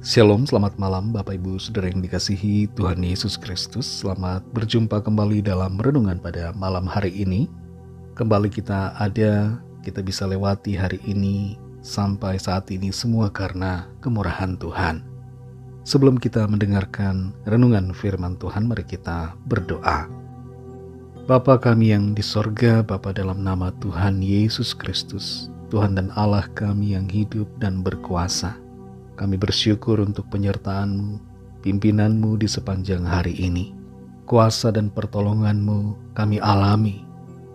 Shalom, selamat malam Bapak Ibu Saudara yang dikasihi Tuhan Yesus Kristus. Selamat berjumpa kembali dalam renungan pada malam hari ini. Kembali kita bisa lewati hari ini sampai saat ini semua karena kemurahan Tuhan. Sebelum kita mendengarkan renungan firman Tuhan, mari kita berdoa. Bapa kami yang di sorga, Bapa dalam nama Tuhan Yesus Kristus, Tuhan dan Allah kami yang hidup dan berkuasa. Kami bersyukur untuk penyertaan-Mu, pimpinan-Mu di sepanjang hari ini. Kuasa dan pertolongan-Mu kami alami,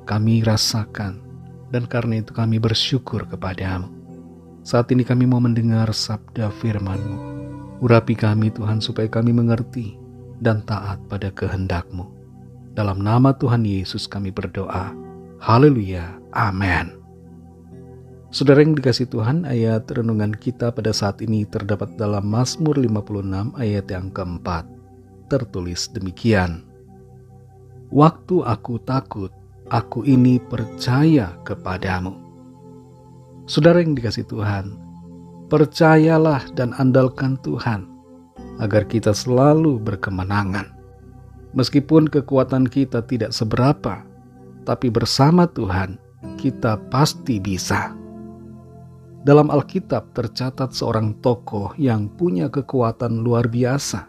kami rasakan, dan karena itu kami bersyukur kepada-Mu. Saat ini kami mau mendengar sabda firman-Mu. Urapi kami Tuhan supaya kami mengerti dan taat pada kehendak-Mu. Dalam nama Tuhan Yesus kami berdoa. Haleluya. Amin. Saudara yang dikasihi Tuhan, ayat renungan kita pada saat ini terdapat dalam Mazmur 56 ayat yang keempat. Tertulis demikian. Waktu aku takut, aku ini percaya kepadamu. Saudara yang dikasihi Tuhan, percayalah dan andalkan Tuhan agar kita selalu berkemenangan. Meskipun kekuatan kita tidak seberapa, tapi bersama Tuhan kita pasti bisa. Dalam Alkitab tercatat seorang tokoh yang punya kekuatan luar biasa.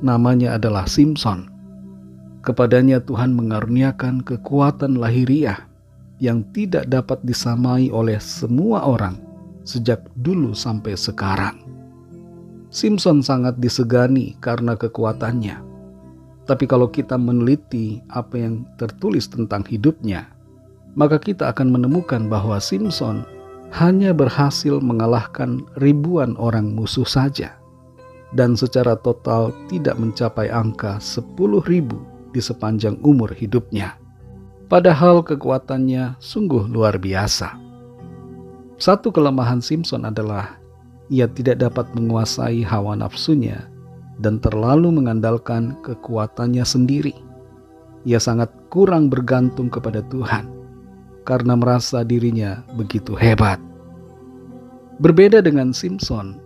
Namanya adalah Simson. Kepadanya Tuhan mengaruniakan kekuatan lahiriah yang tidak dapat disamai oleh semua orang sejak dulu sampai sekarang. Simson sangat disegani karena kekuatannya. Tapi kalau kita meneliti apa yang tertulis tentang hidupnya, maka kita akan menemukan bahwa Simson hanya berhasil mengalahkan ribuan orang musuh saja, dan secara total tidak mencapai angka 10.000 di sepanjang umur hidupnya. Padahal kekuatannya sungguh luar biasa. Satu kelemahan Simson adalah ia tidak dapat menguasai hawa nafsunya dan terlalu mengandalkan kekuatannya sendiri. Ia sangat kurang bergantung kepada Tuhan karena merasa dirinya begitu hebat. Berbeda dengan Simson,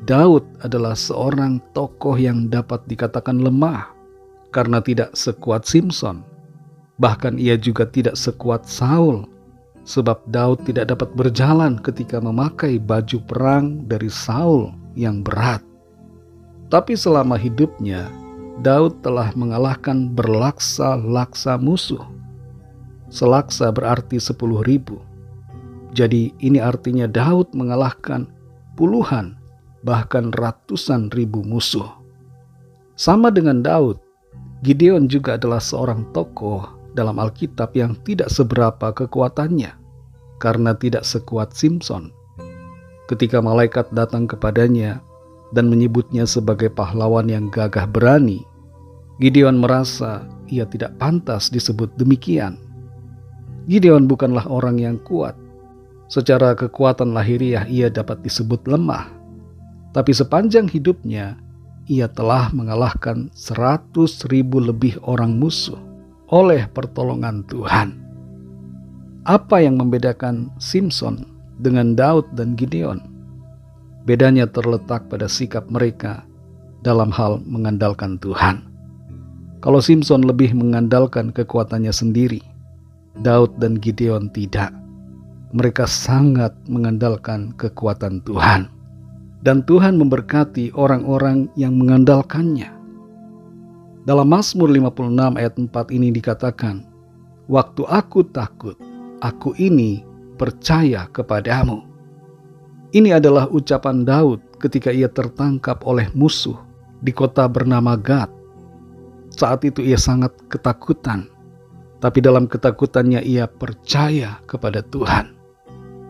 Daud adalah seorang tokoh yang dapat dikatakan lemah karena tidak sekuat Simson. Bahkan ia juga tidak sekuat Saul, sebab Daud tidak dapat berjalan ketika memakai baju perang dari Saul yang berat. Tapi selama hidupnya, Daud telah mengalahkan berlaksa-laksa musuh. Selaksa berarti 10.000. Jadi ini artinya Daud mengalahkan puluhan bahkan ratusan ribu musuh. Sama dengan Daud, Gideon juga adalah seorang tokoh dalam Alkitab yang tidak seberapa kekuatannya karena tidak sekuat Simson. Ketika malaikat datang kepadanya dan menyebutnya sebagai pahlawan yang gagah berani, Gideon merasa ia tidak pantas disebut demikian. Gideon bukanlah orang yang kuat. Secara kekuatan lahiriah ia dapat disebut lemah. Tapi sepanjang hidupnya, ia telah mengalahkan 100.000 lebih orang musuh oleh pertolongan Tuhan. Apa yang membedakan Simson dengan Daud dan Gideon? Bedanya terletak pada sikap mereka dalam hal mengandalkan Tuhan. Kalau Simson lebih mengandalkan kekuatannya sendiri, Daud dan Gideon tidak. Mereka sangat mengandalkan kekuatan Tuhan. Dan Tuhan memberkati orang-orang yang mengandalkannya. Dalam Mazmur 56 ayat 4 ini dikatakan, waktu aku takut, aku ini percaya kepadamu. Ini adalah ucapan Daud ketika ia tertangkap oleh musuh di kota bernama Gad. Saat itu ia sangat ketakutan. Tapi dalam ketakutannya ia percaya kepada Tuhan.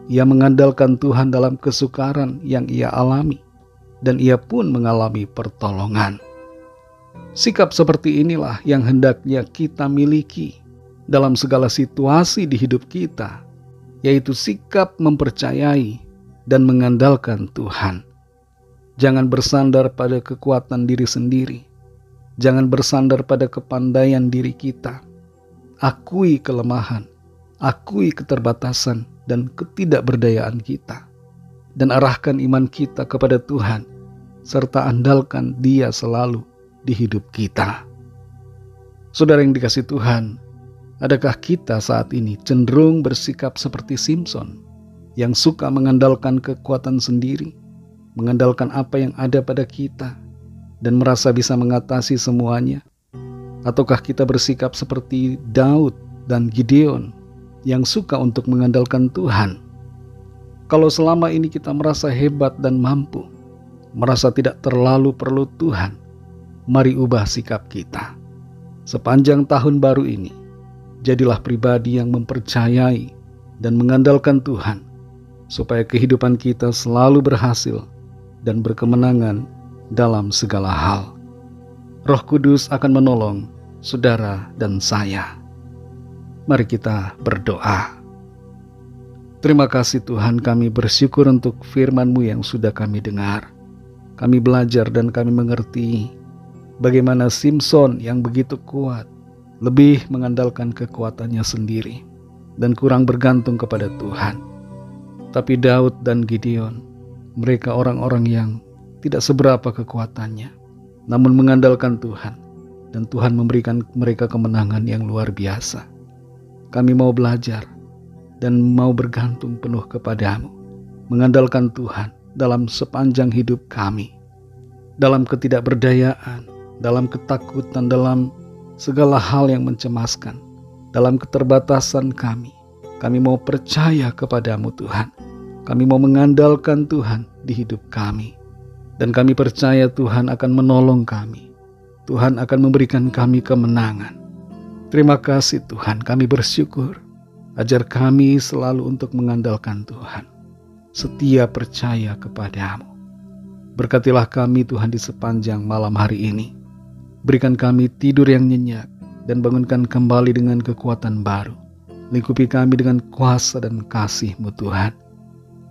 Ia mengandalkan Tuhan dalam kesukaran yang ia alami. Dan ia pun mengalami pertolongan. Sikap seperti inilah yang hendaknya kita miliki dalam segala situasi di hidup kita. Yaitu sikap mempercayai dan mengandalkan Tuhan. Jangan bersandar pada kekuatan diri sendiri. Jangan bersandar pada kepandaian diri kita. Akui kelemahan, akui keterbatasan dan ketidakberdayaan kita, dan arahkan iman kita kepada Tuhan serta andalkan Dia selalu di hidup kita. Saudara yang dikasihi Tuhan, adakah kita saat ini cenderung bersikap seperti Simson yang suka mengandalkan kekuatan sendiri, mengandalkan apa yang ada pada kita, dan merasa bisa mengatasi semuanya? Ataukah kita bersikap seperti Daud dan Gideon yang suka untuk mengandalkan Tuhan? Kalau selama ini kita merasa hebat dan mampu, merasa tidak terlalu perlu Tuhan, mari ubah sikap kita. Sepanjang tahun baru ini, jadilah pribadi yang mempercayai dan mengandalkan Tuhan, supaya kehidupan kita selalu berhasil dan berkemenangan dalam segala hal. Roh Kudus akan menolong saudara dan saya. Mari kita berdoa. Terima kasih Tuhan, kami bersyukur untuk firman-Mu yang sudah kami dengar. Kami belajar dan kami mengerti bagaimana Simson yang begitu kuat lebih mengandalkan kekuatannya sendiri dan kurang bergantung kepada Tuhan. Tapi Daud dan Gideon, mereka orang-orang yang tidak seberapa kekuatannya, namun mengandalkan Tuhan, dan Tuhan memberikan mereka kemenangan yang luar biasa. Kami mau belajar dan mau bergantung penuh kepadamu, mengandalkan Tuhan dalam sepanjang hidup kami, dalam ketidakberdayaan, dalam ketakutan, dalam segala hal yang mencemaskan, dalam keterbatasan kami. Kami mau percaya kepadamu Tuhan. Kami mau mengandalkan Tuhan di hidup kami. Dan kami percaya Tuhan akan menolong kami. Tuhan akan memberikan kami kemenangan. Terima kasih Tuhan, kami bersyukur. Ajar kami selalu untuk mengandalkan Tuhan, setia percaya kepadamu. Berkatilah kami Tuhan di sepanjang malam hari ini. Berikan kami tidur yang nyenyak dan bangunkan kembali dengan kekuatan baru. Lingkupi kami dengan kuasa dan kasih-Mu Tuhan.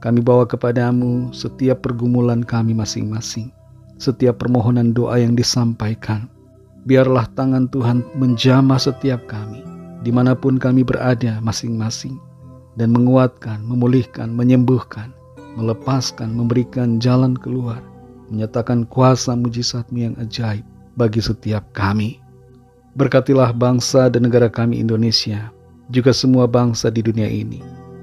Kami bawa kepadamu setiap pergumulan kami masing-masing, setiap permohonan doa yang disampaikan. Biarlah tangan Tuhan menjamah setiap kami, dimanapun kami berada masing-masing, dan menguatkan, memulihkan, menyembuhkan, melepaskan, memberikan jalan keluar, menyatakan kuasa mujizat-Mu yang ajaib bagi setiap kami. Berkatilah bangsa dan negara kami Indonesia, juga semua bangsa di dunia ini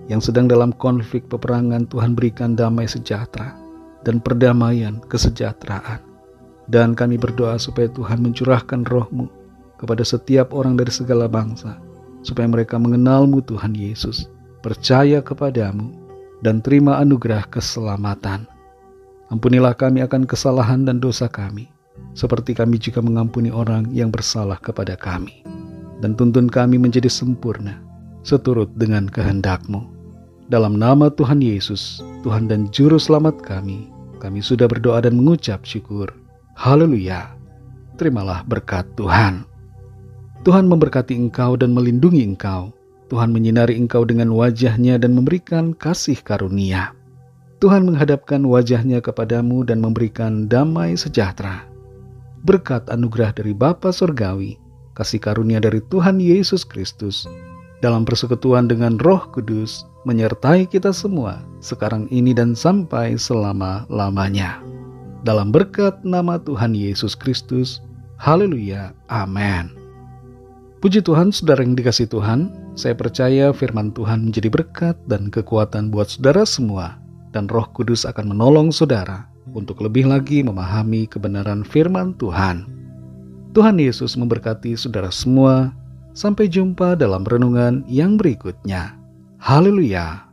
yang sedang dalam konflik peperangan. Tuhan berikan damai sejahtera dan perdamaian kesejahteraan. Dan kami berdoa supaya Tuhan mencurahkan Roh-Mu kepada setiap orang dari segala bangsa, supaya mereka mengenal-Mu Tuhan Yesus, percaya kepadamu, dan terima anugerah keselamatan. Ampunilah kami akan kesalahan dan dosa kami, seperti kami juga mengampuni orang yang bersalah kepada kami. Dan tuntun kami menjadi sempurna, seturut dengan kehendak-Mu. Dalam nama Tuhan Yesus, Tuhan dan Juru Selamat kami sudah berdoa dan mengucap syukur. Haleluya. Terimalah berkat Tuhan. Tuhan memberkati engkau dan melindungi engkau. Tuhan menyinari engkau dengan wajah-Nya dan memberikan kasih karunia. Tuhan menghadapkan wajah-Nya kepadamu dan memberikan damai sejahtera. Berkat anugerah dari Bapa Surgawi, kasih karunia dari Tuhan Yesus Kristus, dalam persekutuan dengan Roh Kudus, menyertai kita semua, sekarang ini dan sampai selama-lamanya. Dalam berkat nama Tuhan Yesus Kristus, haleluya, amin. Puji Tuhan, saudara yang dikasihi Tuhan, saya percaya firman Tuhan menjadi berkat dan kekuatan buat saudara semua, dan Roh Kudus akan menolong saudara untuk lebih lagi memahami kebenaran firman Tuhan. Tuhan Yesus memberkati saudara semua. Sampai jumpa dalam renungan yang berikutnya. Haleluya.